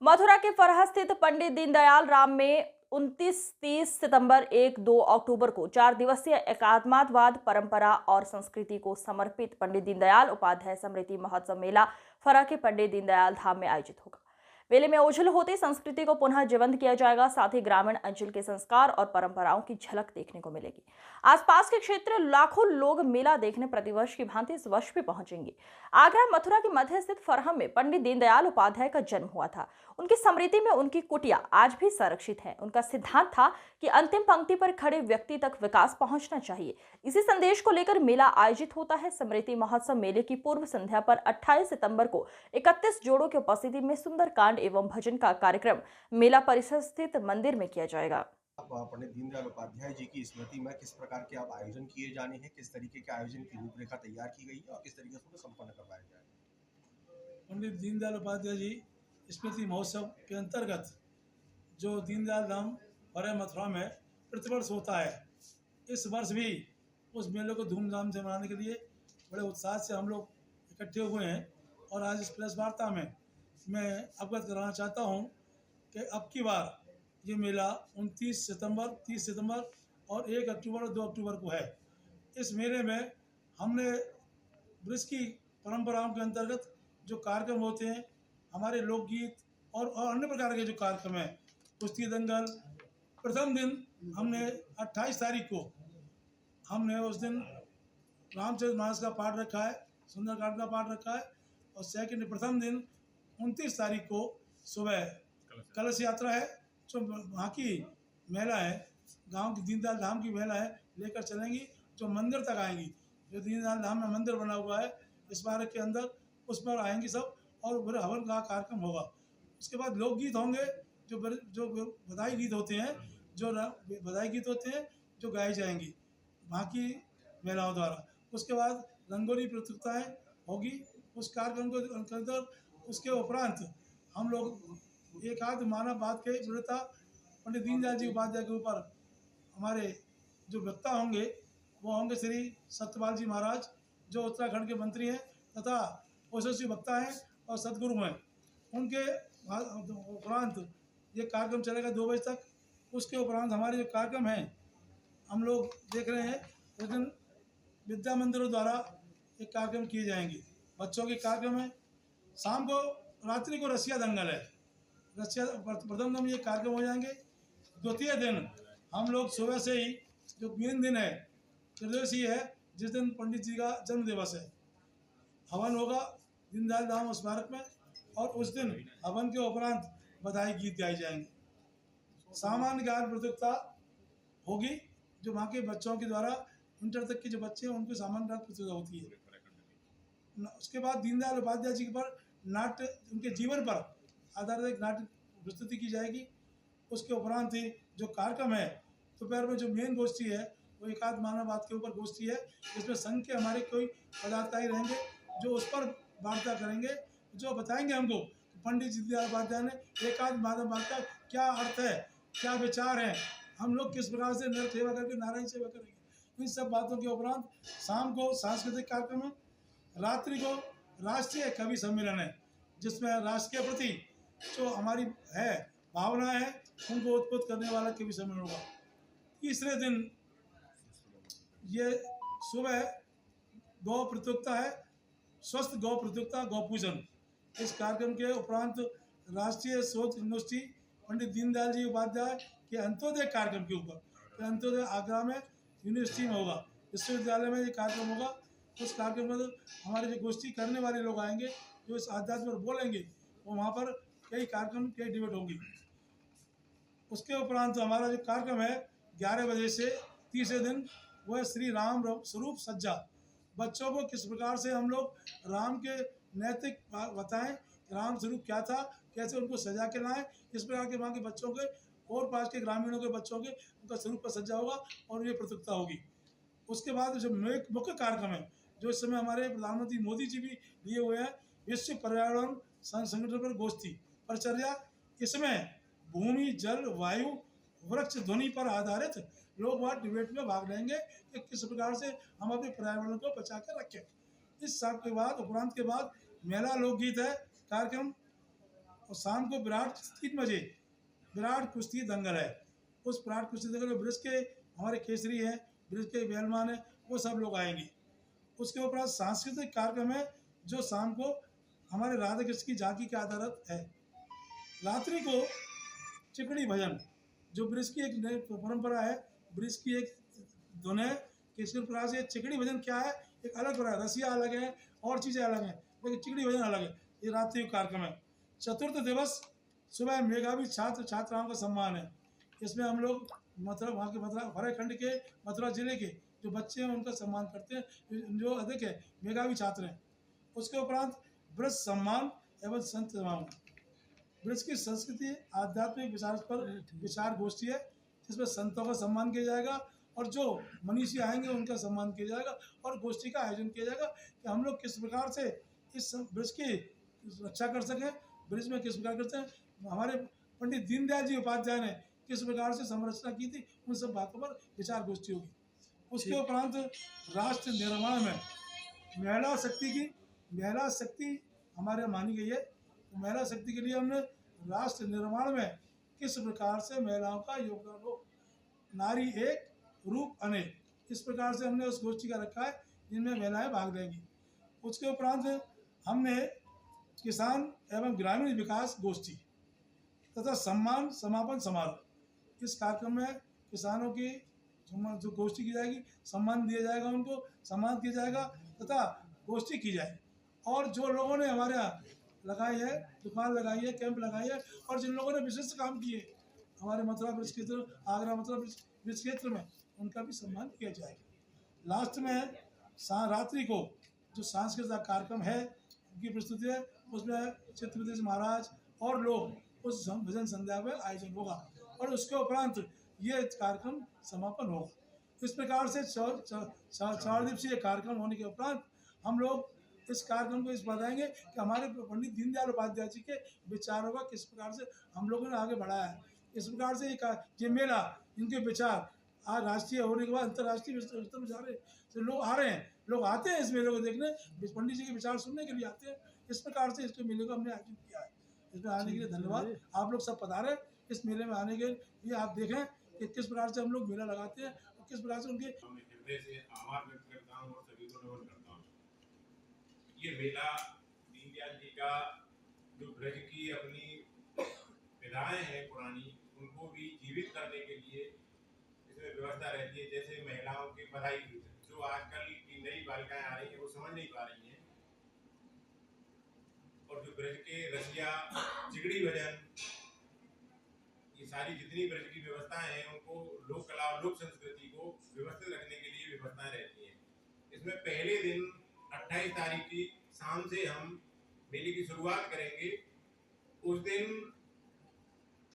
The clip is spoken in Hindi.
मथुरा के फरहा स्थित पंडित दीनदयाल राम में 29-30 सितंबर 1-2 अक्टूबर को 4 दिवसीय एकात्मवाद परंपरा और संस्कृति को समर्पित पंडित दीनदयाल उपाध्याय स्मृति महोत्सव मेला फरहा के पंडित दीनदयाल धाम में आयोजित होगा। मेले में ओझल होती संस्कृति को पुनः जीवंत किया जाएगा। साथ ही ग्रामीण अंचल के संस्कार और परंपराओं की झलक देखने को मिलेगी। आसपास के क्षेत्र लाखों लोग मेला देखने प्रतिवर्ष की भांति इस वर्ष भी पहुंचेंगे। आगरा मथुरा के मध्य स्थित फरहा में पंडित दीनदयाल उपाध्याय का जन्म हुआ था। उनकी स्मृति में उनकी कुटिया आज भी संरक्षित है। उनका सिद्धांत था कि अंतिम पंक्ति पर खड़े व्यक्ति तक विकास पहुंचना चाहिए। इसी संदेश को लेकर मेला आयोजित होता है। स्मृति महोत्सव मेले की पूर्व संध्या पर 28 सितंबर को 31 जोड़ों की उपस्थिति में सुंदरकांड एवं भजन का कार्यक्रम मेला परिसर स्थित मंदिर में किया जाएगा। पंडित दीनदयाल उपाध्याय जी की स्मृति में किस प्रकार के अब आयोजन किए जाने हैं, किस तरीके के आयोजन की रूपरेखा तैयार की गई है और किस तरीके से उन्हें संपन्न करवाया जाएगा। पंडित दीनदयाल उपाध्याय जी स्मृति महोत्सव के अंतर्गत जो दीनदयाल धाम फरहा मथुरा में प्रतिवर्ष होता है, इस वर्ष भी उस मेले को धूमधाम से मनाने के लिए बड़े उत्साह से हम लोग इकट्ठे हुए हैं। और आज इस प्रेस वार्ता में मैं अवगत कराना चाहता हूं कि अब की बार ये मेला 29 सितंबर, 30 सितंबर और 1 अक्टूबर और 2 अक्टूबर को है। इस मेले में हमने ब्रिज की परंपराओं के अंतर्गत जो कार्यक्रम होते हैं, हमारे लोकगीत और अन्य प्रकार के जो कार्यक्रम हैं, कुश्ती दंगल, प्रथम दिन हमने 28 तारीख को हमने उस दिन रामचरितमानस का पाठ रखा है, सुंदरकांड का पाठ रखा है। और प्रथम दिन 29 तारीख को सुबह कलश यात्रा है, जो वहाँ की महिला है, गांव की दीनदयाल धाम की महिला है, लेकर चलेंगी, जो मंदिर तक आएंगी। जो दीनदयाल धाम में मंदिर बना हुआ है स्मारक के अंदर, उस पर आएंगी सब और फिर हवन का कार्यक्रम होगा। उसके बाद लोकगीत होंगे, जो बधाई गीत होते हैं, जो गाए जाएंगी वहाँ की महिलाओं द्वारा। उसके बाद रंगोली प्रतियोगिताएँ होगी उस कार्यक्रम को अंतर्गत। उसके उपरांत हम लोग एक आध मानववाद के दृढ़ता पंडित दीनदयाल जी उपाध्याय के ऊपर हमारे जो वक्ता होंगे वो होंगे श्री सत्यपाल जी महाराज, जो उत्तराखंड के मंत्री हैं तथा यशस्वी वक्ता हैं और सदगुरु हैं। उनके उपरांत ये कार्यक्रम चलेगा 2 बजे तक। उसके उपरांत हमारे जो कार्यक्रम हैं हम लोग देख रहे हैं, उस दिन विद्या मंदिरों द्वारा एक कार्यक्रम किए जाएंगे। बच्चों के कार्यक्रम है। शाम को रात्रि को रसिया दंगल है। प्रथम दिन ये कार्यक्रम हो जाएंगे। द्वितीय दिन हम लोग सुबह से ही, जो मेन दिन है त्रिदशी है, जिस दिन पंडित जी का जन्म दिवस है, हवन होगा दीनदयाल धाम स्मारक में। और उस दिन हवन के उपरांत बधाई गीत गाए जाएंगे। सामान्य ज्ञान प्रतियोगिता होगी, जो वहाँ के बच्चों के द्वारा इंटर तक के जो बच्चे हैं उनको सामान्य ज्ञान प्रतियोगिता होती है। उसके बाद दीनदयाल उपाध्याय जी पर नाट्य, उनके जीवन पर आधारित एक नाट्य प्रस्तुति की जाएगी। उसके उपरांत ही जो कार्यक्रम है, दोपहर में जो मेन गोष्ठी है वो एकाध मानववाद के ऊपर गोष्ठी है, जिसमें संघ के हमारे कोई पदाधिकारी रहेंगे जो उस पर वार्ता करेंगे, जो बताएंगे हमको कि पंडित दीनदयाल उपाध्याय ने एकाध मानववाद का क्या अर्थ है, क्या विचार है, हम लोग किस प्रकार से नर सेवा करके नारायण सेवा करेंगे। इन सब बातों के उपरांत शाम को सांस्कृतिक कार्यक्रम है। रात्रि को राष्ट्रीय कवि सम्मेलन है, जिसमें राष्ट्र के प्रति जो हमारी है भावनाएं हैं उनको उत्पुत करने वाला कवि सम्मेलन होगा। तीसरे दिन ये सुबह गौ प्रतियोगिता है, स्वस्थ गौ प्रतियोगिता, गौ पूजन। इस कार्यक्रम के उपरांत राष्ट्रीय शोध गोष्ठी पंडित दीनदयाल जी उपाध्याय के अंत्योदय कार्यक्रम के ऊपर, अंत्योदय आगरा में यूनिवर्सिटी में होगा, विश्वविद्यालय में ये कार्यक्रम होगा। उस कार्यक्रम में हमारे जो गोष्ठी करने वाले लोग आएंगे, जो इस आध्यात्म पर बोलेंगे, वो वहाँ पर कई कार्यक्रम, कई डिबेट होंगी। उसके उपरांत हमारा जो कार्यक्रम है 11 बजे से तीसरे दिन, वह श्री राम स्वरूप सज्जा। बच्चों को किस प्रकार से हम लोग राम के नैतिक बताएं, राम स्वरूप क्या था, कैसे उनको सजा के लाएं, इस प्रकार के वहाँ के बच्चों के और पास के ग्रामीणों के बच्चों के उनका स्वरूप पर सज्जा होगा और ये प्रतियोगिता होगी। उसके बाद जो मुख्य कार्यक्रम है, जो इस समय हमारे प्रधानमंत्री मोदी जी भी लिए हुए हैं, विश्व पर्यावरण संगठन पर गोष्ठी परिचर्या। इसमें भूमि, जल, वायु, वृक्ष, ध्वनि पर आधारित लोग वहाँ डिबेट में भाग लेंगे कि किस प्रकार से हम अपने पर्यावरण को बचा कर रखें। इस सब के बाद उपरांत के बाद मेला लोकगीत है कार्यक्रम। और शाम को विराट 3 बजे विराट कुश्ती दंगल है। उस विराट कुश्ती दंगल में ब्रिज के हमारे केसरी हैं, ब्रिज के पहलवान हैं, वो सब लोग आएंगे। उसके उपरांत सांस्कृतिक कार्यक्रम है जो शाम को हमारे राधा कृष्ण की झांकी के आधारित है। रात्रि को चिकड़ी भजन जो ब्रिज की एक नई परंपरा है, ब्रिज की एक धुन है कि इस प्रकार से चिकड़ी भजन क्या है, एक अलग प्रकार, रसिया अलग है और चीज़ें अलग हैं, लेकिन चिकड़ी भजन अलग है। ये रात्रि का कार्यक्रम है। चतुर्थ दिवस सुबह मेधावी छात्र छात्राओं का सम्मान है। इसमें हम लोग मथुरा, वहाँ के मथुरा उत्तराखंड के मथुरा जिले के जो बच्चे हैं उनका सम्मान करते हैं, जो अधिक है मेधावी छात्र हैं। उसके उपरांत ब्रज सम्मान एवं संत समागम। ब्रज की संस्कृति आध्यात्मिक विचार पर विचार गोष्ठी है जिसमें संतों का सम्मान किया जाएगा और जो मनीषी आएंगे उनका सम्मान किया जाएगा और गोष्ठी का आयोजन किया जाएगा कि हम लोग किस प्रकार से इस ब्रज की रक्षा कर सकें, ब्रज में किस प्रकार करते हैं। हमारे पंडित दीनदयाल जी उपाध्याय ने किस प्रकार से संरचना की थी, उन सब बातों पर विचार गोष्ठी होगी। उसके उपरांत राष्ट्र निर्माण में महिला शक्ति हमारे मानी गई है। तो महिला शक्ति के लिए हमने राष्ट्र निर्माण में किस प्रकार से महिलाओं का योगदान हो, नारी एक रूप अनेक, इस प्रकार से हमने उस गोष्ठी का रखा है जिनमें महिलाएं भाग लेंगी। उसके उपरांत हमने किसान एवं ग्रामीण विकास गोष्ठी तथा सम्मान समापन समारोह, इस कार्यक्रम में किसानों की जो गोष्ठी की जाएगी, सम्मान दिया जाएगा, उनको सम्मान किया जाएगा तथा गोष्ठी की जाएगी। और जो लोगों ने हमारे यहाँ लगाई है, दुकान लगाई है, कैंप लगाई है और जिन लोगों ने विशिष्ट काम किए हमारे मथुरा ब्रज क्षेत्र, आगरा मथुरा ब्रज क्षेत्र में, उनका भी सम्मान किया जाएगा। लास्ट में रात्रि को जो सांस्कृतिक कार्यक्रम है उनकी प्रस्तुति है, उसमें छत्रपति महाराज और लोग उस भजन संध्या में आयोजन होगा और उसके उपरांत ये कार्यक्रम समापन होगा। इस प्रकार से 4 दिवसीय कार्यक्रम होने के उपरांत हम लोग इस कार्यक्रम को इस बताएंगे कि हमारे पंडित दीनदयाल उपाध्याय जी के विचारों का किस प्रकार से हम लोगों ने आगे बढ़ाया है। इस प्रकार से ये मेला, इनके विचार आज राष्ट्रीय होने के बाद अंतर्राष्ट्रीय स्तर में जा रहे तो लोग आ रहे हैं, लोग आते हैं इस मेले को देखने, पंडित जी के विचार सुनने के लिए आते हैं। इस प्रकार से इसके मेले को हमने आयोजित किया है। इसमें आने के लिए धन्यवाद। आप लोग सब पधारें इस मेले में आने के लिए। आप देखें कि किस प्रकार से हम लोग मेला लगाते हैं और किस प्रकार से उनके हृदय से आभार व्यक्त करता हूँ और सभी को नमन करता हूँ। ये मेला दीनदयाल जी का जो ब्रज की अपनी विधाएं हैं पुरानी, उनको भी जीवित करने के लिए इसमें व्यवस्था रहती है। जैसे महिलाओं की पढ़ाई, जो आजकल की नई बालिकाएं आ रही हैं वो समझ नहीं पा रही हैं, और जो ब्रज के रसिया, चिगड़ी भजन, ये सारी जितनी ब्रज की व्यवस्थाएं हैं उनको लोक कला और लोक संस्कृति को व्यवस्थित रखने के लिए व्यवस्थाएं रहती हैं। इसमें पहले दिन 28 तारीख की शाम से हम मेले की शुरुआत करेंगे। उस दिन